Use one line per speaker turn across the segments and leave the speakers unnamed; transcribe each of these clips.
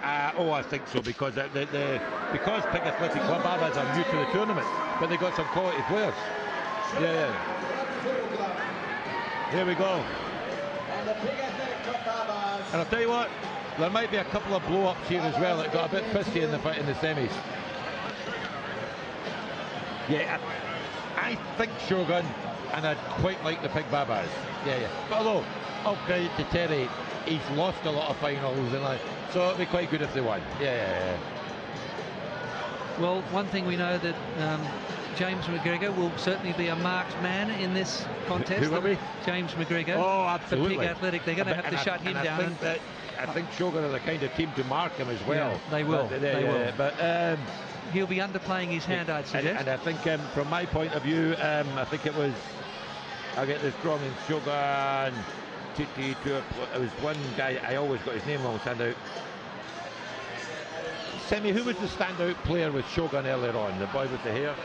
I think so, because because Pig Athletic Club BaaBaas are new to the tournament, but they got some quality players. Yeah. Here we go. And I'll tell you what, there might be a couple of blow-ups here as well that got a bit pissy in the semis. Yeah, I think Shogun, and I'd quite like the Pig BaaBaas. Yeah. But although, all credit to Terry, he's lost a lot of finals, and so it'd be quite good if they won. Yeah.
Well, one thing we know that James McGregor will certainly be a marked man in this contest.
Who will be?
James McGregor.
Oh, absolutely.
The Pig Athletic. They're going to have to shut him down.
I think Shogun are the kind of team to mark him as well.
Yeah, they will. They will.
But
he'll be underplaying his hand, I'd suggest.
And I think, from my point of view, I think it was, I'll get this wrong, in Shogun, it was one guy, I always got his name wrong, stand out. Semi, who was the standout player with Shogun earlier on? The boy with the hair?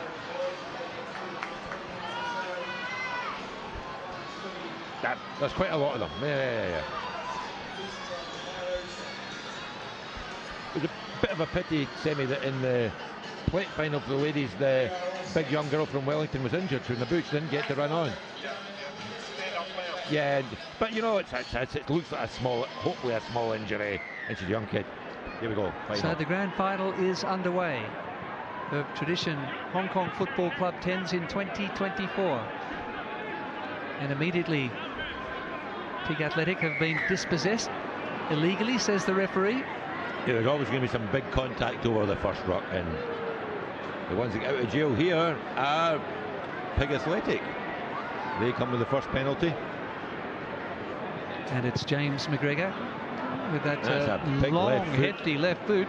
There's quite a lot of them. Yeah. It was a bit of a pity, Semi, that in the plate final for the ladies, the big young girl from Wellington was injured, so the boots didn't get to run on. Yeah, but you know, it looks like hopefully a small injury, and she's a young kid. Here we go. Final.
So the grand final is underway. The tradition Hong Kong Football Club 10s in 2024. And immediately Pig Athletic have been dispossessed illegally, says the referee.
Yeah, there's always going to be some big contact over the first ruck, and the ones that get out of jail here are Pig Athletic. They come with the first penalty.
And it's James McGregor with that long, hefty left foot.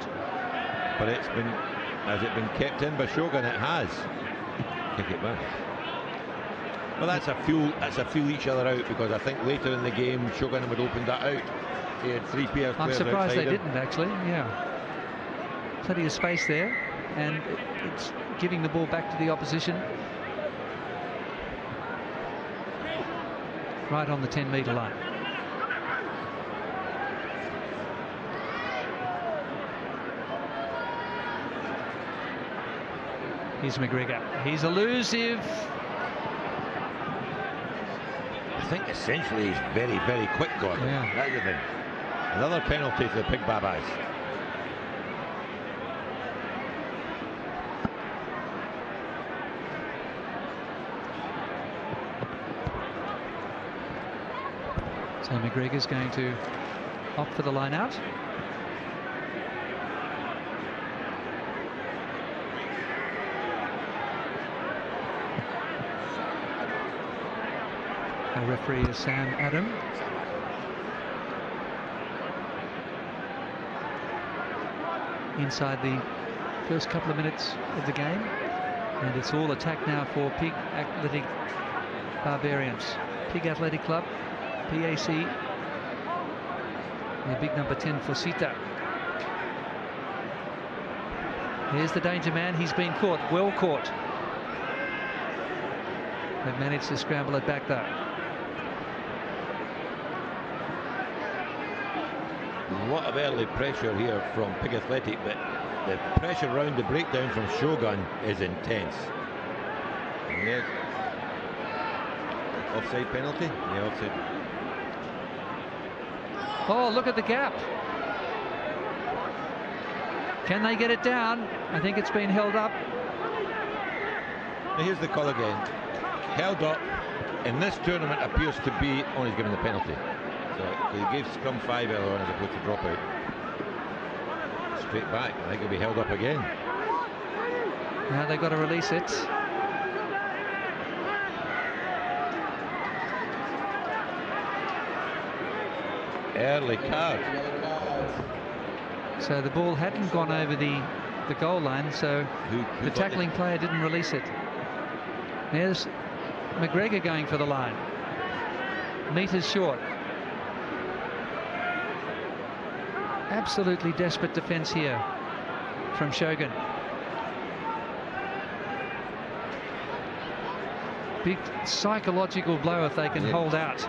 But has it been kept in by Shogun? It has. Kick it back. Well, that's a feel each other out, because I think later in the game Shogun would open that out. He had three players.
I'm surprised they didn't, actually. Yeah. Plenty of space there, and it's giving the ball back to the opposition. Right on the 10-metre line. Here's McGregor. He's elusive.
I think essentially he's very, very quick, Gordon.
Yeah.
That's the thing. Another penalty to the Pig BaaBaas.
So McGregor's going to opt for the line out. Our referee is Sam Adam. Inside the first couple of minutes of the game, and it's all attack now for Pig Athletic Barbarians. Pig Athletic Club, PAC, the big number 10 for Sita. Here's the danger man. He's been caught, well caught. They've managed to scramble it back though.
A lot of early pressure here from Pig Athletic, but the pressure around the breakdown from Shogun is intense. Yeah. Offside penalty? Yeah, offside.
Oh, look at the gap. Can they get it down? I think it's been held up.
Now here's the call again. Held up in this tournament appears to be only given the penalty. So he gave scrum 5 earlier on as opposed to drop out. Straight back. I think he'll be held up again.
Now they've got to release it.
Early card.
So the ball hadn't gone over the goal line, so the tackling player didn't release it. There's McGregor going for the line. Meters short. Absolutely desperate defence here from Shogun. big psychological blow if they can hold out.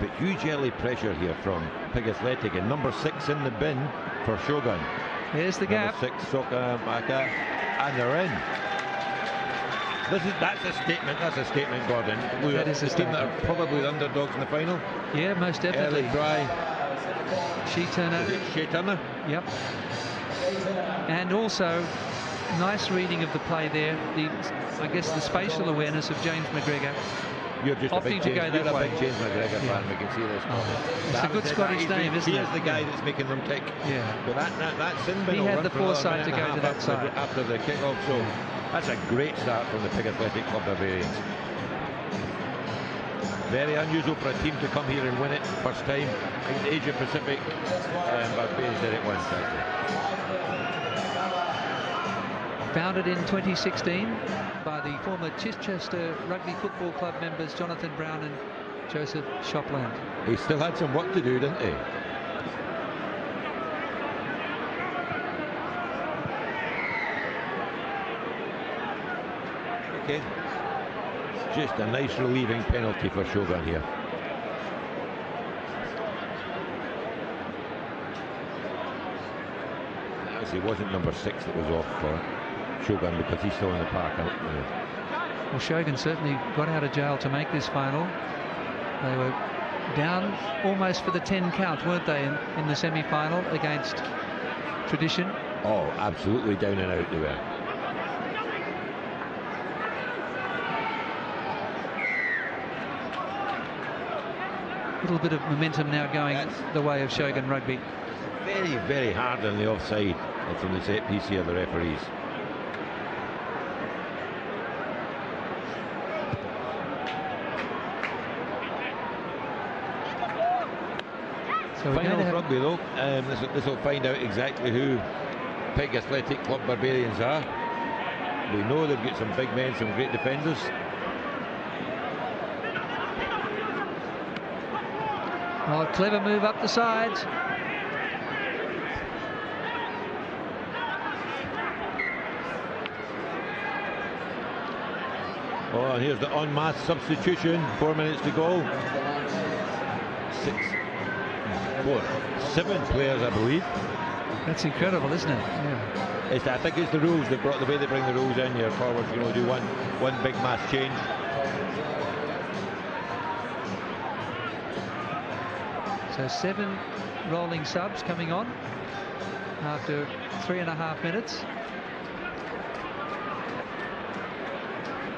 But huge early pressure here from Pig Athletic, and number 6 in the bin for Shogun.
Here's the gap.
Number 6, Soka Maka, and they're in. That's a statement. That's a statement, Gordon.
That is a statement.
That are probably the underdogs in the final.
Yeah, most definitely.
Early try.
Shea Turner. Yep. And also, nice reading of the play there. I guess the spatial awareness of James McGregor.
You're just
opting to go that way.
Big James McGregor fan. We can see this.
It's a good Scottish name, isn't it?
He is the guy that's making them tick.
Yeah.
But that sin bin.
He had the foresight to go to that side
after the kick-off. So that's a great start from the Pig Athletic Club Barbarians. Very unusual for a team to come here and win it first time. I think the Asia Pacific Barbarians did it once, actually.
Founded in 2016 by the former Chichester Rugby Football Club members Jonathan Brown and Joseph Shopland.
He still had some work to do, didn't he? Okay. Just a nice relieving penalty for Shogun here. Actually, it wasn't number 6 that was off for Shogun because he's still in the park.
Well, Shogun certainly got out of jail to make this final. They were down almost for the 10 count, weren't they, in the semi-final against Tradition?
Oh, absolutely down and out they were.
A little bit of momentum now going the way of Shogun Rugby.
Very, very hard on the offside from the set piece here, the referees.
So
final rugby though, this will find out exactly who Pig Athletic Club Barbarians are. We know they've got some big men, some great defenders.
Oh, a clever move up the sides.
Oh, and here's the en masse substitution. 4 minutes to go. 7 players, I believe.
That's incredible, isn't it? Yeah.
I think it's the rules that brought the way they bring the rules in. Your forwards can only do one big mass change.
So 7 rolling subs coming on after 3.5 minutes.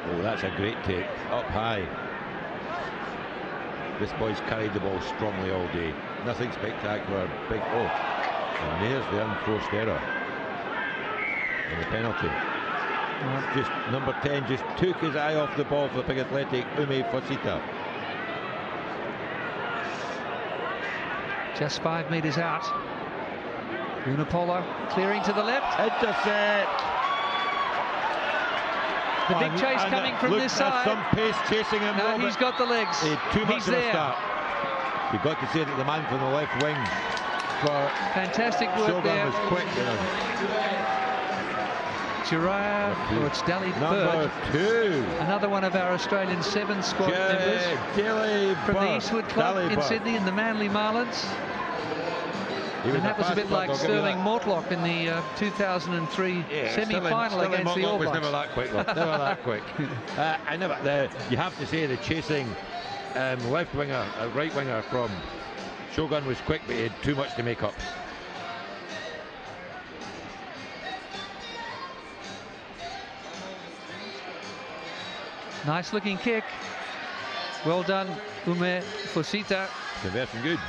Oh, that's a great take. Up high. This boy's carried the ball strongly all day. Nothing spectacular. Big. Oh, and there's the unforced error. And the penalty. Just number 10 just took his eye off the ball for the Pig Athletic, Ume Fosita.
Just 5 metres out. Unipola clearing to the left.
Intercept.
The big chase coming from this side.
Some pace chasing him.
No, he's got the legs.
Too much of a start. You've got to say that the man from the left wing for
fantastic work
Shogun
there.
Was quick.
Jiraiya, or it's Dally
Number
Bird.
2.
Another one of our Australian 7 squad members from the Eastwood Club in Sydney in the Manly Marlins. And that was a bit like Sterling Mortlock in the 2003 semi-final against the All Blacks.
Never that quick, never that quick. You have to say the chasing left winger, right winger from Shogun was quick, but he had too much to make up.
Nice looking kick. Well done, Ume Fosita.
Conversion good.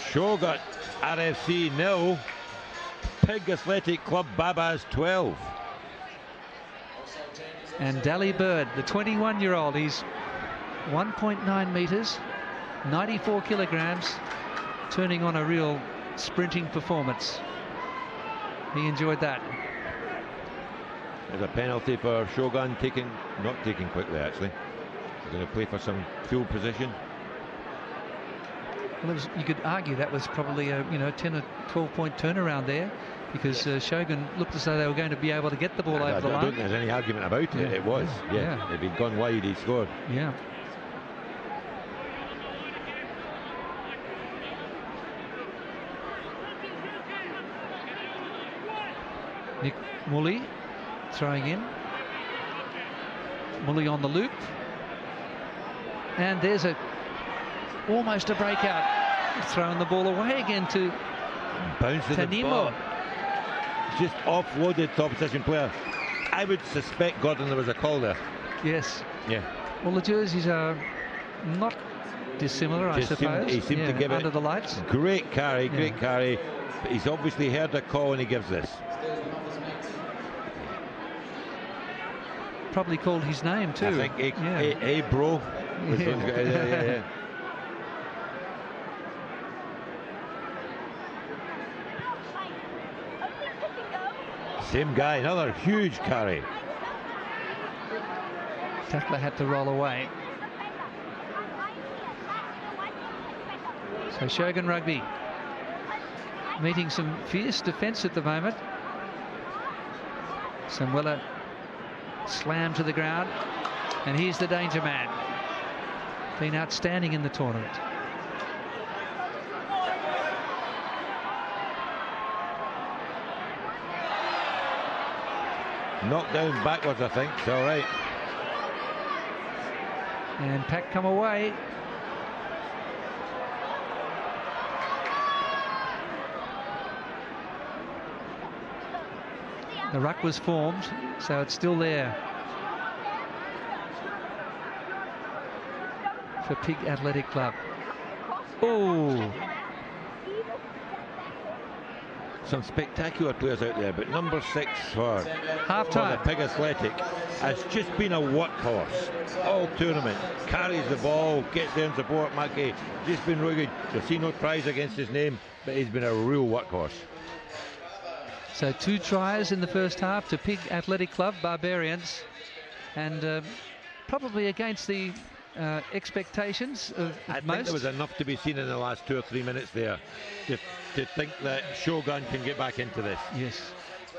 Shogun RFC 0, Pig Athletic Club BaaBaas 12.
And Dally Bird, the 21-year-old, he's 1.9 metres, 94 kilograms, turning on a real sprinting performance. He enjoyed that.
There's a penalty for Shogun, not taking quickly actually. He's going to play for some field position. Well,
you could argue that was probably a 10 or 12 point turnaround there. because Shogun looked as though they were going to be able to get the ball over the line.
I don't think there's any argument about it.
Yeah.
It was. Yeah. If he'd gone wide, he scored.
Yeah. Nick Mully throwing in. Mully on the loop. And there's almost a breakout. Throwing the ball away again to
Bounces the ball. Just offloaded the opposition player. I would suspect, Gordon, there was a call there.
Yes.
Yeah.
Well, the jerseys are not dissimilar, I suppose.
He seemed to give
under
it
the lights.
Great carry. But he's obviously heard the call and he gives this.
Probably called his name too.
I think, hey bro. Yeah. Same guy, another huge carry.
Tackler had to roll away. So Shogun Rugby meeting some fierce defence at the moment. Samuela slammed to the ground, and here's the danger man. Been outstanding in the tournament.
Knocked down backwards, I think. It's all right.
And Pack come away. The ruck was formed, so it's still there for Pig Athletic Club. Oh!
Some spectacular players out there, but number 6 for
half-time.
The Pig Athletic has just been a workhorse all tournament. Carries the ball, gets there and support Mackey. Just been really good. You'll see no tries against his name, but he's been a real workhorse.
So 2 tries in the first half to Pig Athletic Club, Barbarians, and probably against the expectations of
I
most.
think there was enough to be seen in the last 2 or 3 minutes there to think that Shogun can get back into this.
Yes.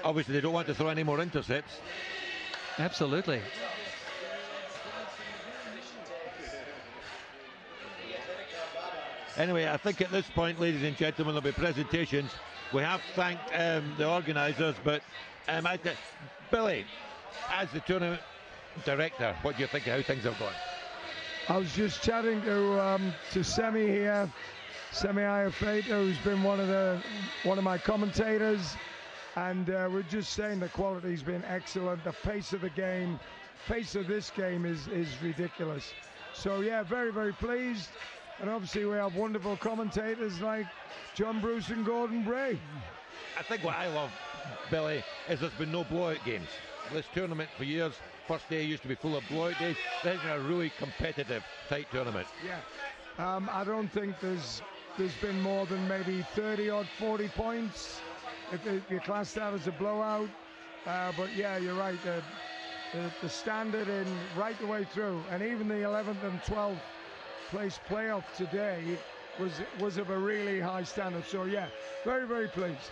Obviously, they don't want to throw any more intercepts.
Absolutely.
Anyway, I think at this point, ladies and gentlemen, there'll be presentations. We have thanked the organisers, but Billy, as the tournament director, what do you think of how things have gone?
I was just chatting to Semi here, Semi Ayafeta, who's been one of my commentators, and we're just saying the quality's been excellent. The pace of the game, pace of this game is ridiculous. So yeah, very, very pleased. And obviously we have wonderful commentators like John Bruce and Gordon Bray.
I think what I love, Billy, is there's been no blowout games. This tournament for years, first day used to be full of blowout days. This is a really competitive, tight tournament.
Yeah, I don't think there's been more than maybe 30 or 40 points if you class that as a blowout. But yeah, you're right. The standard in right the way through, and even the 11th and 12th place playoff today was of a really high standard. So yeah, very, very pleased.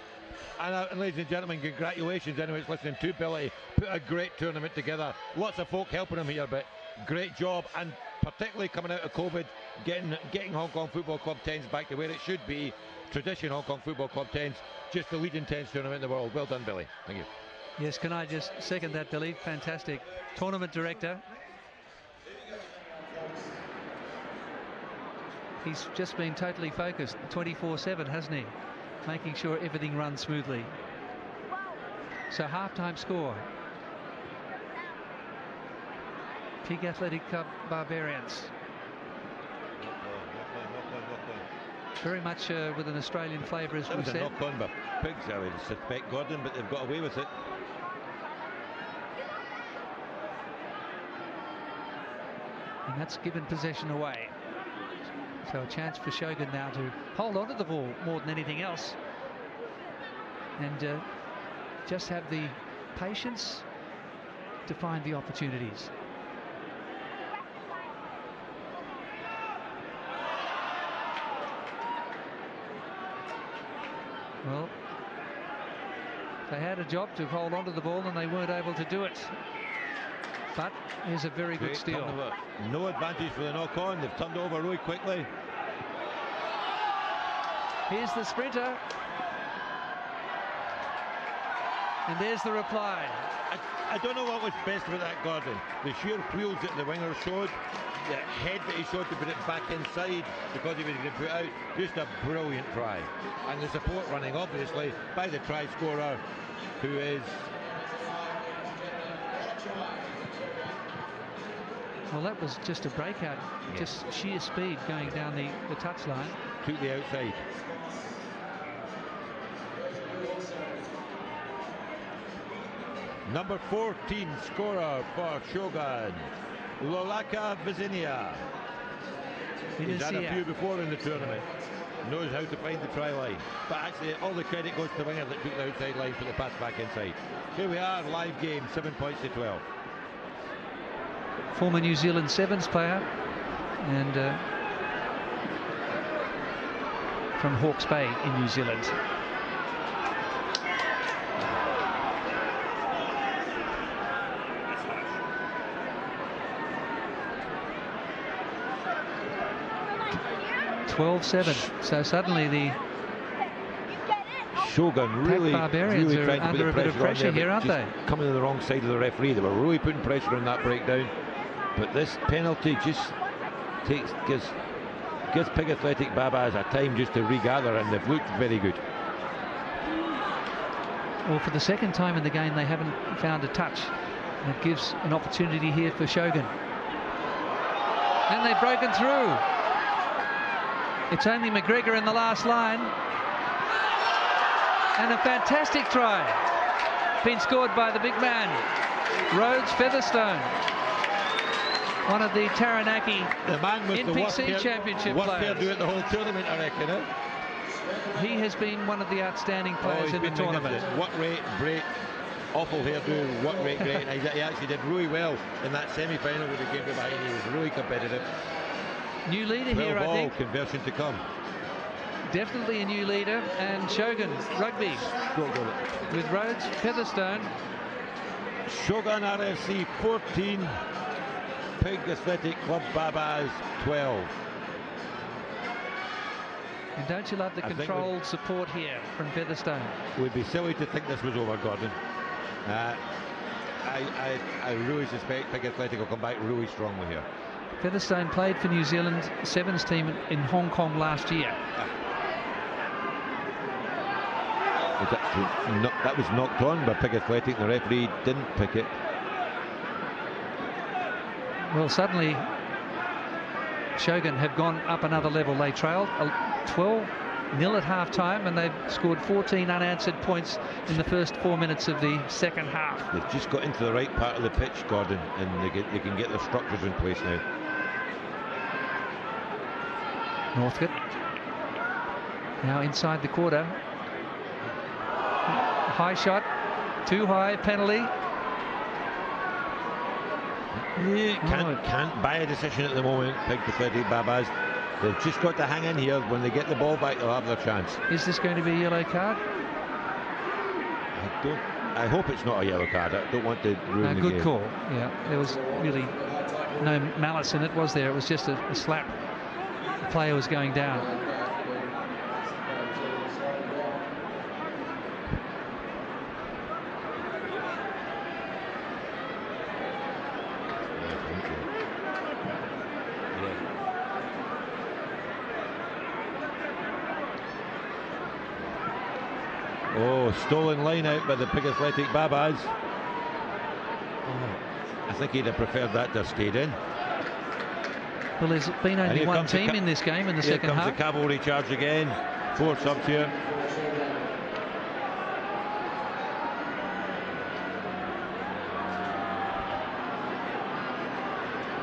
And ladies and gentlemen, congratulations anyone listening to Billy. Put a great tournament together. Lots of folk helping him here, but great job, and particularly coming out of COVID, getting Hong Kong Football Club 10s back to where it should be. Tradition Hong Kong Football Club 10s, just the leading 10s tournament in the world. Well done, Billy. Thank you.
Yes, can I just second that, Billy? Fantastic. Tournament director. He's just been totally focused 24/7, hasn't he? Making sure everything runs smoothly. So half-time score. Pig Athletic Club Barbarians. Very much with an Australian flavour, as we said.
That was a knock-on by Pigs, I would suspect, Gordon, but they've got away with it.
And that's given possession away. So a chance for Shogun now to hold on to the ball more than anything else. And just have the patience to find the opportunities. Well, They had a job to hold on to the ball and they weren't able to do it. But here's a very good steal.
No advantage for the knock-on. They've turned over really quickly.
Here's the sprinter. And there's the reply.
I don't know what was best with that, Gordon. The sheer wheels that the winger showed, the head that he showed to put it back inside because he was going to put out. Just a brilliant try. And the support running, obviously, by the try scorer, who is...
Well, that was just a breakout, just sheer speed going down the touchline.
Took the outside. Number 14 scorer for Shogun, Lolaka Vizinia. He's had a few before in the tournament. Knows how to find the try line. But actually, all the credit goes to the winger that took the outside line for the pass back inside. Here we are, live game, 7 points to 12.
Former New Zealand Sevens player and from Hawke's Bay in New Zealand. So suddenly the
Shogun really
are under a bit of pressure here, aren't they?
Coming to the wrong side of the referee. They were really putting pressure on that breakdown. But this penalty just gives Pig Athletic BaaBaas a time just to regather, and they've looked very good.
Well, for the second time in the game, they haven't found a touch. And it gives an opportunity here for Shogun. And they've broken through. It's only McGregor in the last line. And a fantastic try. Been scored by the big man, Rhodes Featherstone. One of the Taranaki NPC Championship players.
Do it the whole tournament, I reckon. Eh?
He has been one of the outstanding players in the tournament.
What rate, break, awful hairdo, what rate, great. He actually did really well in that semi-final with the game behind. He was really competitive.
New leader here, I think.
Conversion to come.
Definitely a new leader, and Shogun Rugby with Rhodes Featherstone.
Shogun RFC 14, Pig Athletic Club BaaBaas 12.
And don't you love the controlled support here from Featherstone?
It would be silly to think this was over, Gordon. I really suspect Pig Athletic will come back really strongly here.
Featherstone played for New Zealand Sevens team in Hong Kong last year.
That was knocked on by Pig Athletic. The referee didn't pick it.
Well, suddenly Shogun have gone up another level. They trailed 12-0 at half-time, and they've scored 14 unanswered points in the first 4 minutes of the second half.
They've just got into the right part of the pitch, Gordon, and they can get their structures in place now.
Northcote now inside the quarter. High shot, too high, penalty.
Can't buy a decision at the moment, Pig Athletic BaaBaas. They've just got to hang in here. When they get the ball back, they'll have their chance.
Is this going to be a yellow card?
I hope it's not a yellow card. I don't want to ruin the game.
Good call. Yeah, there was really no malice in it, was there? It was just a slap. The player was going down.
Oh, stolen line out by the Pig Athletic BaaBaas. I think he'd have preferred that to have stayed in.
Well, there's been only one team in this game in the second half.
Here comes the cavalry charge again. 4 subs here.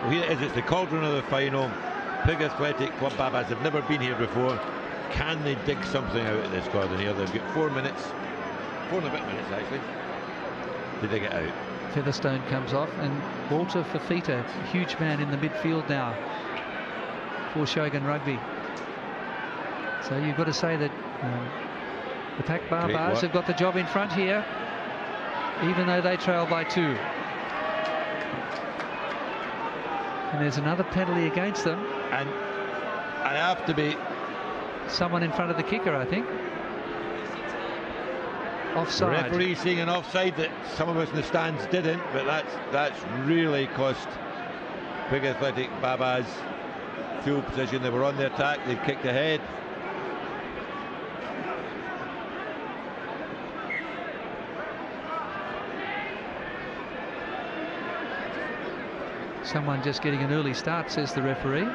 Well, here it is. It's the cauldron of the final. Pig Athletic Club BaaBaas have never been here before. Can they dig something out of this, Gordon? Here they've got 4 minutes, 4 and a bit minutes actually, to dig it out.
Featherstone comes off, and Walter Fafita, huge man in the midfield now for Shogun Rugby. So you've got to say that The BaaBaas have got the job in front here, even though they trail by 2. And there's another penalty against them.
And I have to be...
Someone in front of the kicker, I think. Offside.
The referee seeing an offside that some of us in the stands didn't, but that's really cost Big Athletic BaaBaas full position. They were on the attack, they kicked ahead.
Someone just getting an early start, says the referee.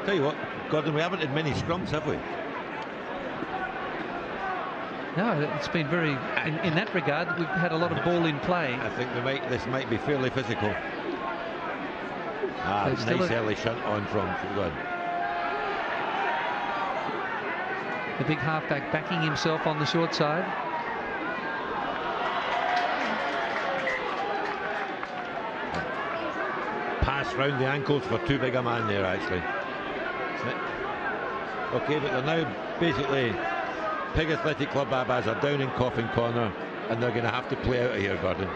Tell you what, Gordon, we haven't had many scrums, have we?
No, it's been very, in that regard, we've had a lot of ball in play.
I think this might be fairly physical. Nice early shot on from Shogun.
The big halfback backing himself on the short side.
Pass round the ankles for too big a man there, actually. Okay, but they're now basically Pig Athletic Club BaaBaas are down in Coffin Corner, and they're going to have to play out of here, Gordon.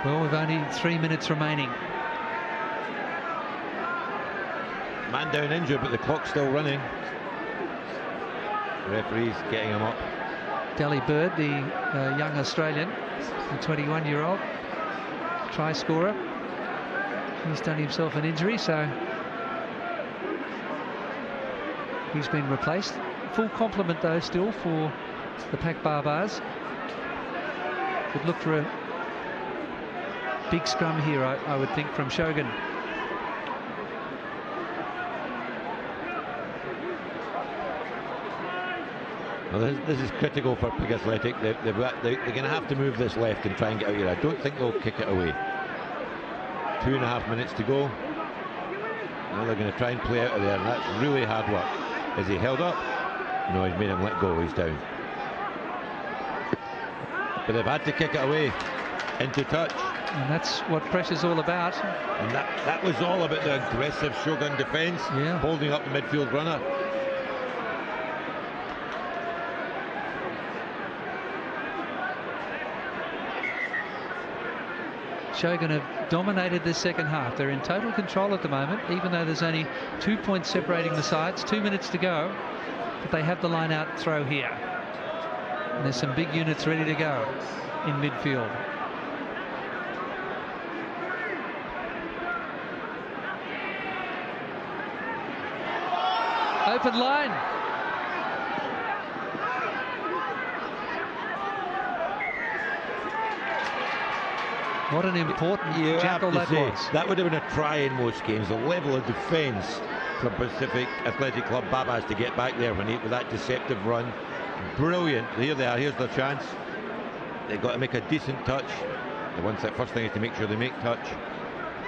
Well, we've only 3 minutes remaining.
Man down injured, but the clock's still running. The referee's getting him up.
Delhi Bird, the young Australian, the 21-year-old try scorer. He's done himself an injury, so he's been replaced. Full complement, though, still for the BaaBaas. Would look for a big scrum here, I would think, from Shogun.
Well, this is critical for Pig Athletic. They're going to have to move this left and try and get out here. I don't think they'll kick it away. 2.5 minutes to go. Now they're going to try and play out of there, and that's really hard work. Is he held up? No, he's made him let go. He's down. But they've had to kick it away into touch.
And that's what pressure's all about.
And that was all about the aggressive Shogun defence, holding up the midfield runner.
Shogun have dominated this second half. They're in total control at the moment, even though there's only 2 points separating the sides. 2 minutes to go, but they have the line out throw here. And there's some big units ready to go in midfield. Open line. What an important jackal that was.
That would have been a try in most games. The level of defence for Pacific Athletic Club BaaBaas to get back there with that deceptive run. Brilliant. Here they are. Here's their chance. They've got to make a decent touch. That first thing is to make sure they make touch.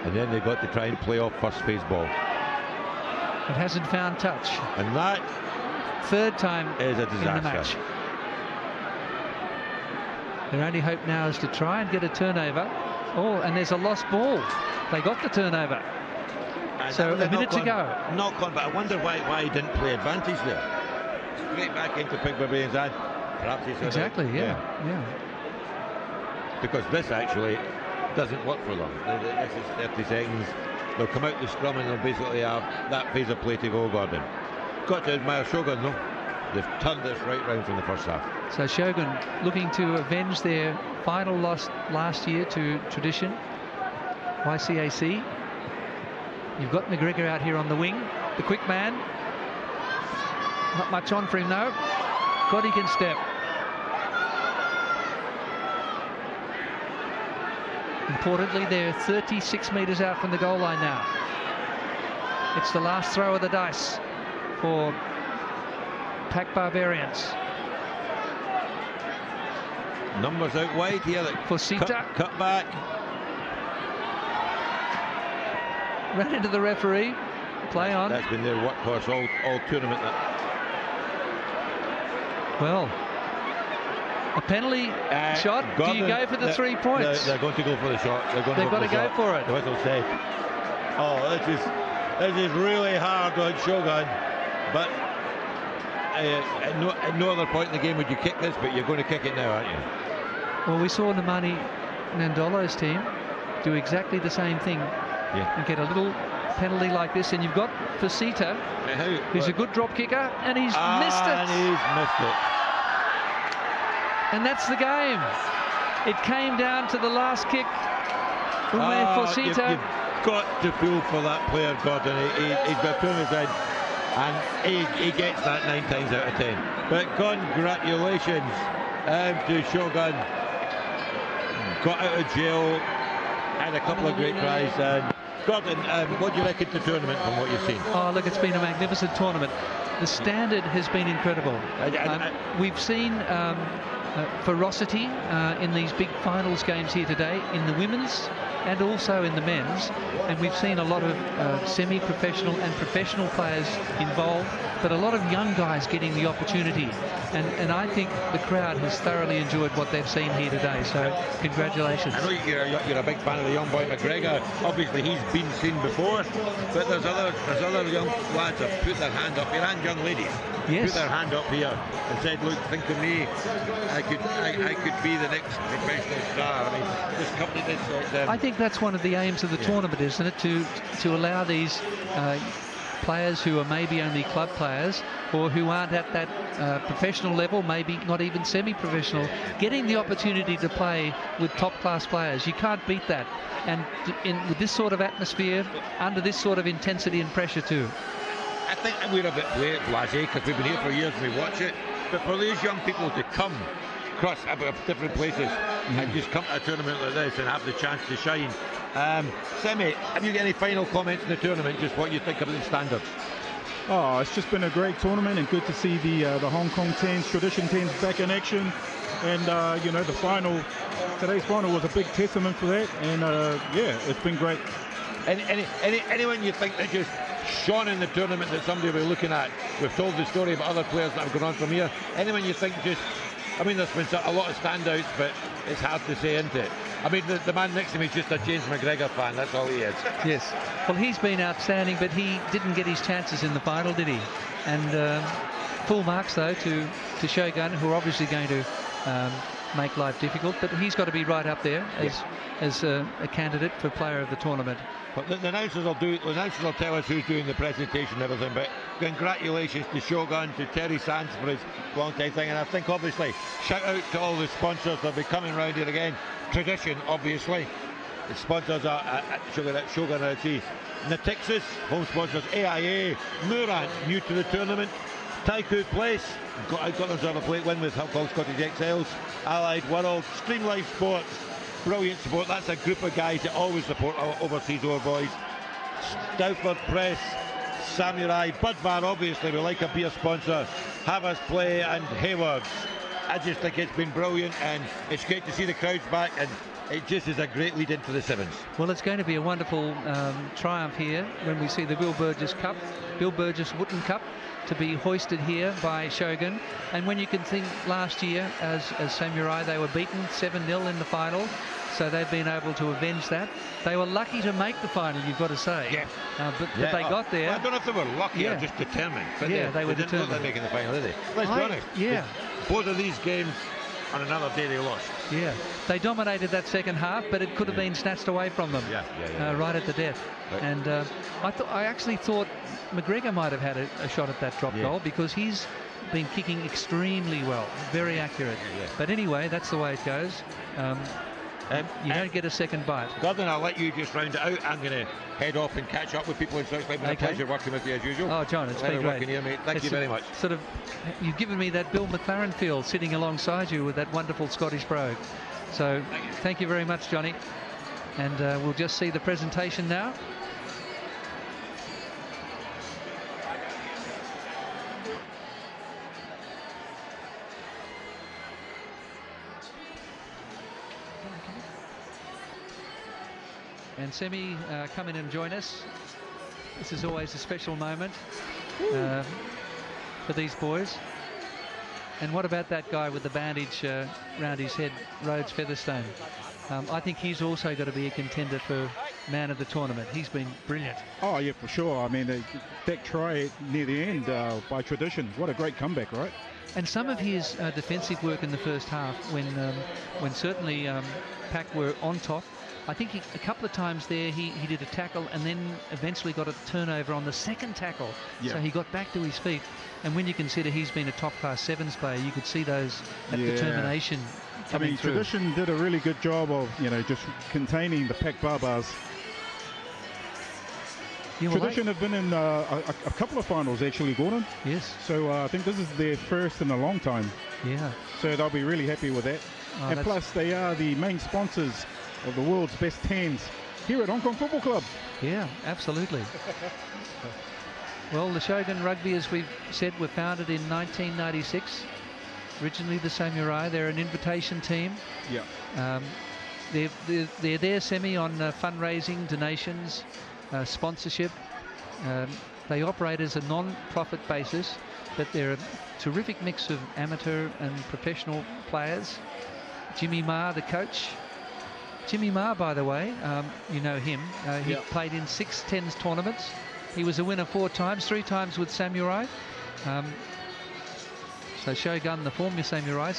And then they've got to try and play off first phase ball.
It hasn't found touch.
And that
third time
is a disaster.
In the match. Their only hope now is to try and get a turnover. Oh, and there's a lost ball. They got the turnover.
And
so a minute to go.
Knock on, but I wonder why he didn't play advantage there. Straight back into Pig BaaBaas' hand. Perhaps he's
exactly, yeah.
Because this actually doesn't work for them. This is 30 seconds. They'll come out the scrum and they'll basically have that phase of play to go, Gordon. Got to admire Shogun, though. They've turned this right round from the first half.
So Shogun looking to avenge their final loss last year to Tradition. YCAC. You've got McGregor out here on the wing. The quick man. Not much on for him, though. God, he can step. Importantly, they're 36 metres out from the goal line now. It's the last throw of the dice for BaaBaas.
Numbers out wide here.
For Sita.
Cut back.
Ran into the referee. Play on.
That's been their workhorse all tournament.
Well, a penalty shot. Do you go for the 3 points?
They're going to go for the shot.
They've got to go for it.
The whistle said. Oh, this is really hard on Shogun, but at no other point in the game would you kick this, but you're going to kick it now, aren't you?
Well, we saw Namani Nandolo's team do exactly the same thing, and get a little penalty like this, and you've got Fasita, who's a good drop kicker, and he's missed it.
And he's missed it.
And that's the game. It came down to the last kick. Fasita.
You've got to feel for that player, Gordon. He's been putting his head, and he gets that 9 times out of 10. But congratulations to Shogun. Got out of jail, had a couple of great tries. Gordon, what do you reckon to the tournament from what you've seen?
Oh, look, it's been a magnificent tournament. The standard has been incredible. We've seen ferocity in these big finals games here today, in the women's and also in the men's, and we've seen a lot of semi-professional and professional players involved, but a lot of young guys getting the opportunity, and I think the crowd has thoroughly enjoyed what they've seen here today, so congratulations.
I know you're a big fan of the young boy McGregor. Obviously he's been seen before, but there's other young lads that put their hand up here, and young ladies put their hand up here and said, look, think of me, I could be the next professional star. I mean, this company did.
I think that's one of the aims of the tournament, isn't it, to allow these players who are maybe only club players, or who aren't at that professional level, maybe not even semi-professional, getting the opportunity to play with top-class players. You can't beat that, and with this sort of atmosphere, under this sort of intensity and pressure too.
I think we're a bit blasé because we've been here for years and we watch it, but for these young people to come across different places and just come to a tournament like this and have the chance to shine. Semi, have you got any final comments on the tournament, just what you think of the standards?
Oh, it's just been a great tournament, and good to see the Hong Kong teams, tradition teams, back in action. And you know, today's final was a big testament for that, and yeah, it's been great.
Anyone you think that just shone in the tournament that somebody will be looking at? We've told the story about other players that have gone on from here. Anyone you think just, I mean, there's been a lot of standouts, but it's hard to say, isn't it? I mean, the man next to me is just a James McGregor fan, that's all he is.
Yes. Well, he's been outstanding, but he didn't get his chances in the final, did he? And full marks, though, to Shogun, who are obviously going to make life difficult, but he's got to be right up there as a candidate for player of the tournament.
But the announcers will tell us who's doing the presentation and everything, but congratulations to Shogun, to Terry Sands for his long time thing, and I think obviously shout out to all the sponsors that'll be coming round here again. Tradition, obviously. The sponsors are Shogun RFC, Natixis, home sponsors, AIA, Murant, new to the tournament, Taiku Place, got themselves a plate win with Hong Kong Scottish XLs, Allied World, Stream Life Sports, brilliant support. That's a group of guys that always support our overseas over boys. Stouford Press, Samurai, BaaBaas, obviously we like a beer sponsor, Have Us Play, and Haywards. I just think it's been brilliant, and it's great to see the crowds back, and it just is a great lead into the sevens.
Well, it's going to be a wonderful triumph here when we see the Bill Burgess Wooten Cup to be hoisted here by Shogun. And when you can think last year as Samurai, they were beaten 7-0 in the final, so they've been able to avenge that. They were lucky to make the final, you've got to say.
Yeah.
But they got there.
Well, I don't know if they were lucky or just determined. But
yeah, they were
didn't
determined.
look like making the final, did they? Let's be honest.
Yeah.
Both of these games, on another day they lost.
Yeah, they dominated that second half, but it could have been snatched away from them right at the death. Right. And I actually thought McGregor might have had a shot at that drop goal, because he's been kicking extremely well, very accurate. But anyway, that's the way it goes. You don't get a second bite.
Gordon, I'll let you just round it out. I'm going to head off and catch up with people in Searchlight. It's been a pleasure working with you as usual.
Oh, John, it's been great.
Here, mate. Thank you very much.
Sort of, you've given me that Bill McLaren feel sitting alongside you with that wonderful Scottish brogue. So thank you very much, Johnny. And we'll just see the presentation now. And Semi, come in and join us. This is always a special moment for these boys. And what about that guy with the bandage round his head, Rhodes Featherstone? I think he's also got to be a contender for man of the tournament. He's been brilliant.
Oh, yeah, for sure. I mean, that try near the end by Tradition, what a great comeback, right?
And some of his defensive work in the first half, when certainly Pac were on top, I think a couple of times there he did a tackle and then eventually got a turnover on the second tackle.
Yeah.
So he got back to his feet. And when you consider he's been a top-class sevens player, you could see that determination coming through.
Tradition did a really good job of, just containing the Pac BaaBaas. Tradition have been in a couple of finals, actually, Gordon.
Yes.
So I think this is their first in a long time.
Yeah.
So they'll be really happy with that.
Oh,
and plus, they are the main sponsors of the world's best tens here at Hong Kong Football Club.
Yeah, absolutely. Well, the Shogun Rugby, as we've said, were founded in 1996. Originally the Samurai. They're an invitation team.
Yeah.
They're there semi on fundraising, donations, sponsorship. They operate as a non-profit basis, but they're a terrific mix of amateur and professional players. Jimmy Ma, the coach. Jimmy Ma, by the way, you know him. He played in 6 tens tournaments. He was a winner 4 times, 3 times with Samurai. So Shogun, the former Samurai,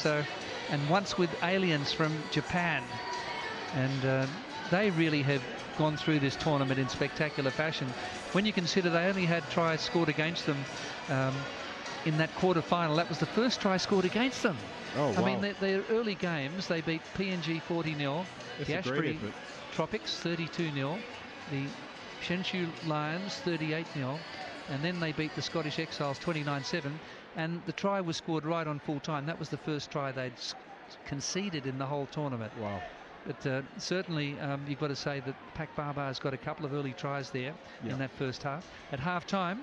and once with Aliens from Japan. And they really have gone through this tournament in spectacular fashion. When you consider they only had tries scored against them in that quarter-final, that was the first try scored against them.
Oh, wow.
I mean, their early games, they beat PNG 40-0, the Ashbury Tropics 32-0, the Shenshu Lions 38-0, and then they beat the Scottish Exiles 29-7, and the try was scored right on full time. That was the first try they'd conceded in the whole tournament.
Wow.
But certainly you've got to say that Pac BaaBaas got a couple of early tries there in that first half. At half-time,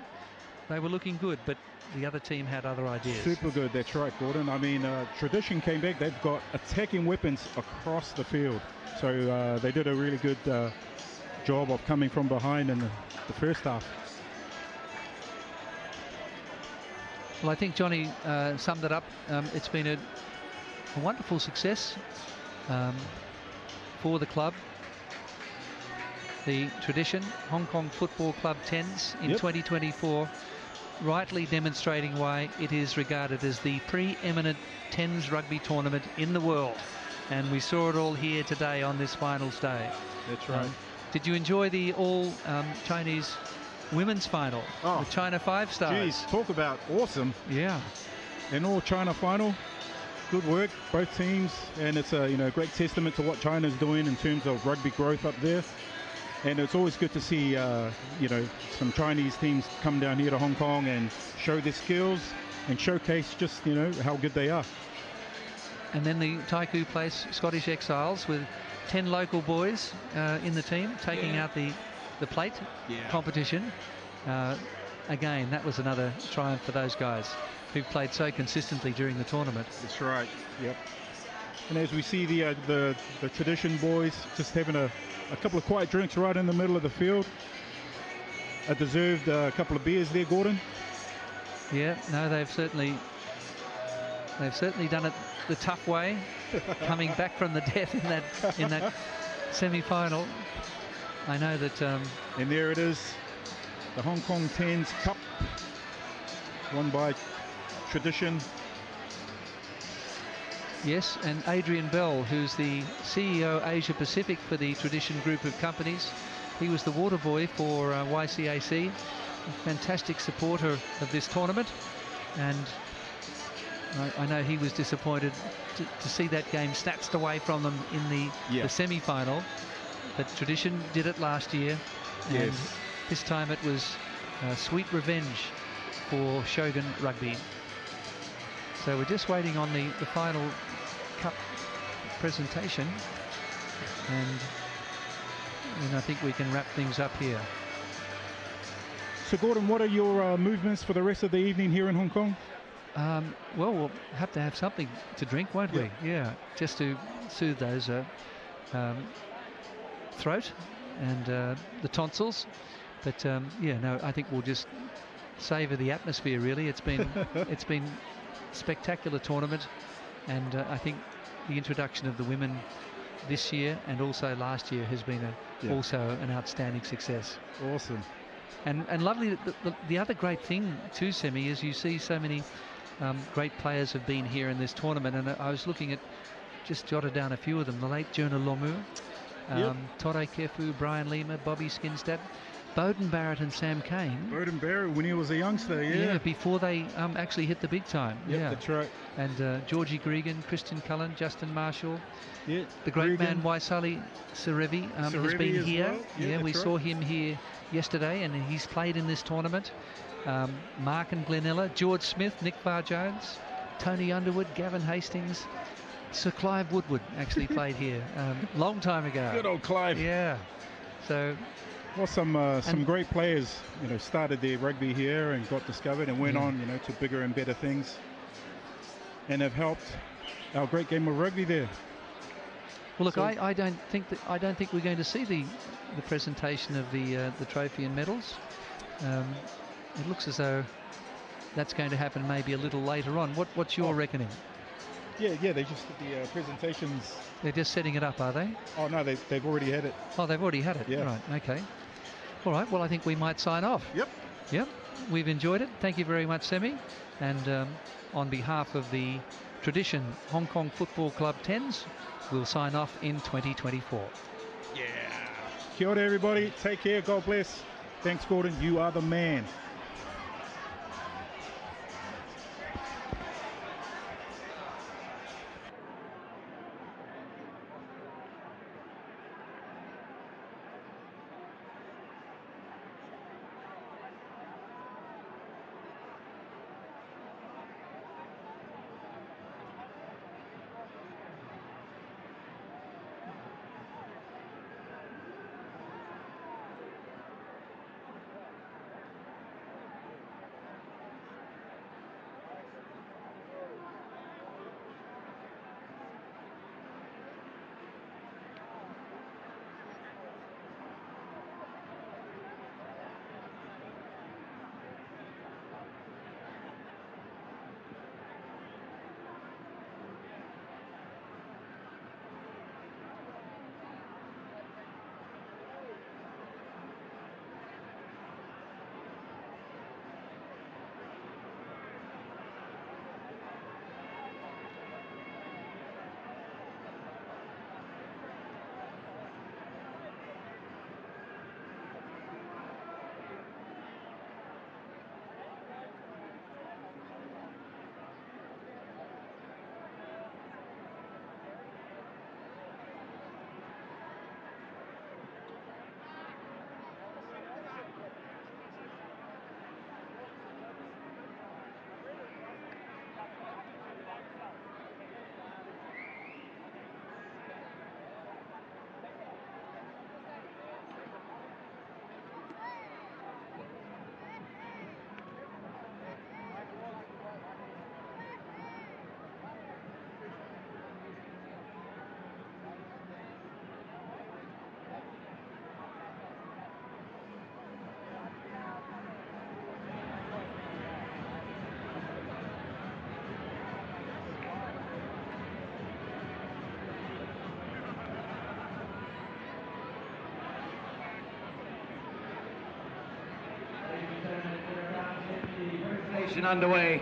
they were looking good, but the other team had other ideas.
Super good, that's right, Gordon. I mean, Tradition came back. They've got attacking weapons across the field. So they did a really good job of coming from behind in the first half.
Well, I think Johnny summed it up. It's been a wonderful success for the club. The Tradition Hong Kong Football Club 10s in 2024, rightly demonstrating why it is regarded as the preeminent 10s rugby tournament in the world. And we saw it all here today on this finals day.
That's right.
Did you enjoy the all Chinese women's final? The China 5 Stars.
Geez, talk about awesome.
Yeah.
An all China final. Good work, both teams, and it's a great testament to what China's doing in terms of rugby growth up there. And it's always good to see some Chinese teams come down here to Hong Kong and show their skills and showcase just how good they are.
And then the Taiku Place Scottish Exiles with 10 local boys in the team taking out the plate competition. Again, that was another triumph for those guys who've played so consistently during the tournament.
That's right. Yep. And as we see the Tradition boys just having a couple of quiet drinks right in the middle of the field. A deserved couple of beers there, Gordon.
Yeah, no, they've certainly done it the tough way, coming back from the death in that semi-final. I know that.
And there it is, the Hong Kong 10s Cup, won by Tradition.
Yes, and Adrian Bell, who's the CEO Asia Pacific for the Tradition group of companies. He was the water boy for YCAC, a fantastic supporter of this tournament, and I know he was disappointed to see that game snatched away from them in the semi-final. But Tradition did it last year, and this time it was sweet revenge for Shogun Rugby. So we're just waiting on the final cup presentation, and I think we can wrap things up here.
So Gordon, what are your movements for the rest of the evening here in Hong Kong?
Well, we'll have to have something to drink, won't we? Yeah, just to soothe those throat and the tonsils. But I think we'll just savour the atmosphere. Really, it's been a spectacular tournament, and I think the introduction of the women this year and also last year has been also an outstanding success.
Awesome.
And lovely. The other great thing too, Semi, is you see so many great players have been here in this tournament, and I was looking at, just jotted down a few of them. The late Jonah Lomu, Tore Kefu, Brian Lima, Bobby Skinstad, Bowden Barrett and Sam Kane.
Bowden Barrett when he was a youngster,
Yeah, before they actually hit the big time.
Yep, that's right.
And Georgie Gregan, Christian Cullen, Justin Marshall.
Yeah,
the great man Waisali Serevi has been here.
Well.
Yeah, we saw him here yesterday, and he's played in this tournament. Mark and Glenella, George Smith, Nick Barr-Jones, Tony Underwood, Gavin Hastings, Sir Clive Woodward actually played here long time ago.
Good old Clive.
Yeah. So,
well, some great players, started their rugby here and got discovered and went on, to bigger and better things, and have helped our great game of rugby there.
Well, look, I don't think we're going to see the presentation of the trophy and medals. It looks as though that's going to happen maybe a little later on. What's your reckoning?
Yeah, they just did the presentations.
They're just setting it up, are they?
Oh no, they've already had it.
Oh, they've already had it.
Yeah.
Right. Okay. All right. Well, I think we might sign off. Yep. We've enjoyed it. Thank you very much, Semi. And on behalf of the Tradition Hong Kong Football Club 10s, we'll sign off in 2024.
Yeah. Kia ora, everybody. Take care. God bless. Thanks, Gordon. You are the man.
Underway.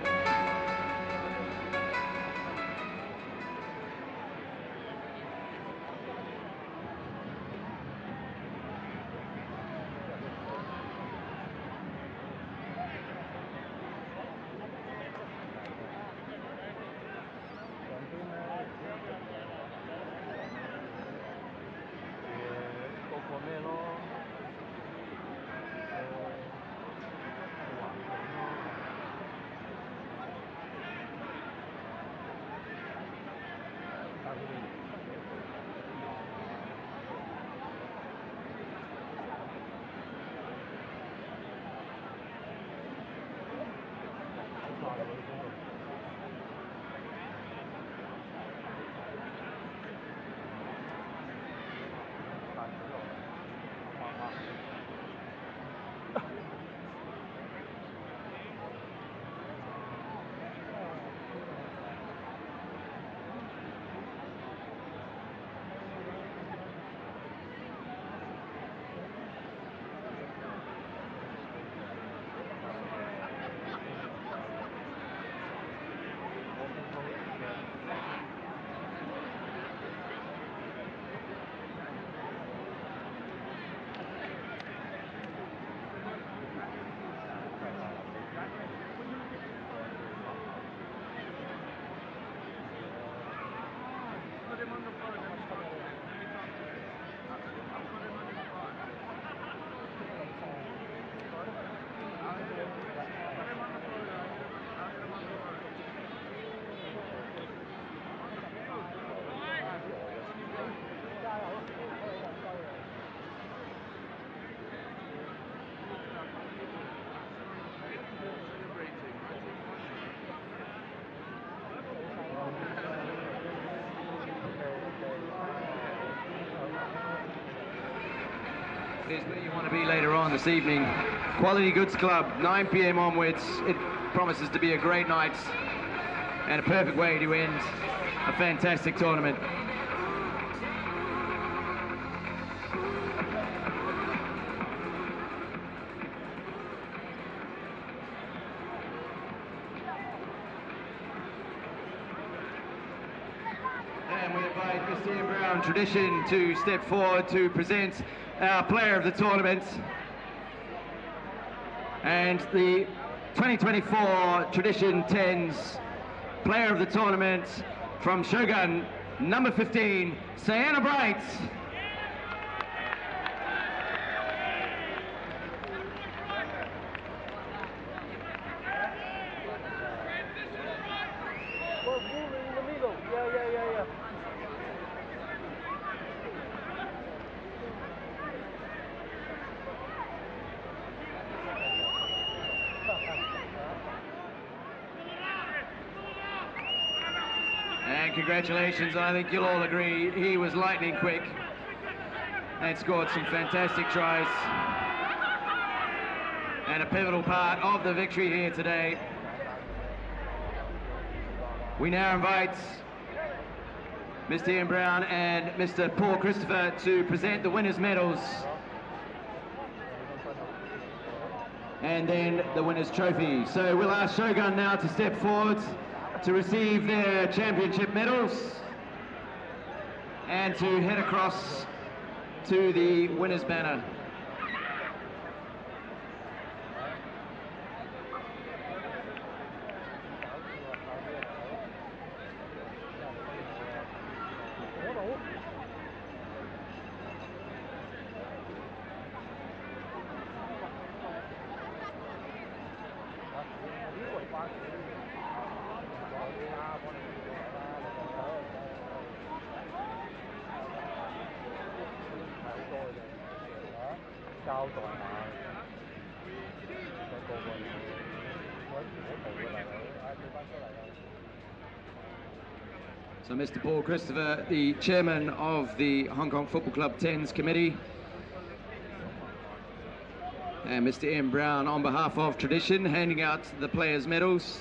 is where you want to be later on this evening. Quality Goods Club, 9 p.m. onwards. It promises to be a great night and a perfect way to end a fantastic tournament. And we invite Mr. Ian Brown, Tradition, to step forward to present our player of the tournament. And the 2024 Tradition 10's player of the tournament from Shogun, number 15, Sayana Bright. And congratulations, I think you'll all agree, he was lightning quick and scored some fantastic tries and a pivotal part of the victory here today. We now invite Mr. Ian Brown and Mr. Paul Christopher to present the winners' medals and then the winners' trophy. So we'll ask Shogun now to step forward to receive their championship medals and to head across to the winners' banner. So Mr. Paul Christopher, the chairman of the Hong Kong Football Club 10s committee, and Mr. Ian Brown on behalf of Tradition, handing out the players' medals.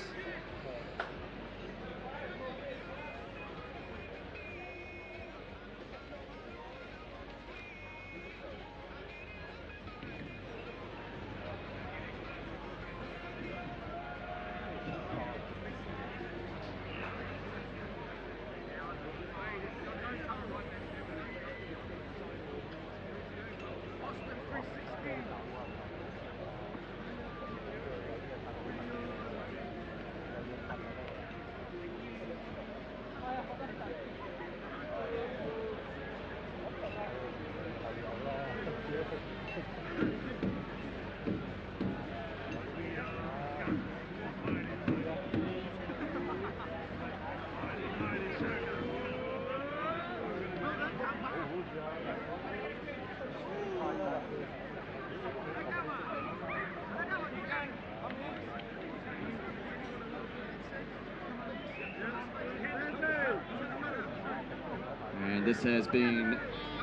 And this has been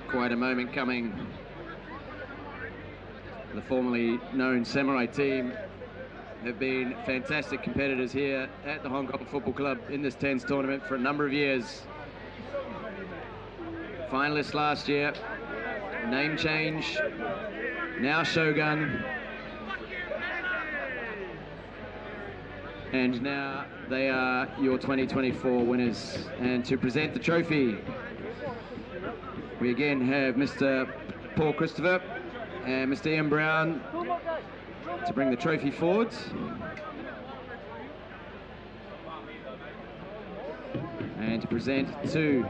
quite a moment coming. The formerly known Samurai team have been fantastic competitors here at the Hong Kong Football Club in this 10s tournament for a number of years. Finalists last year, name change, now Shogun. And now they are your 2024 winners. And to present the trophy, we again have Mr. Paul Christopher and Mr. Ian Brown to bring the trophy forwards. And to present to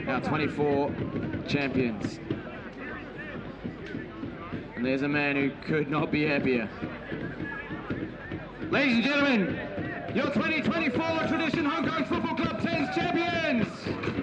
our 24 champions. And there's a man who could not be happier. Ladies and gentlemen, your 2024 Tradition Hong Kong Football Club 10's champions!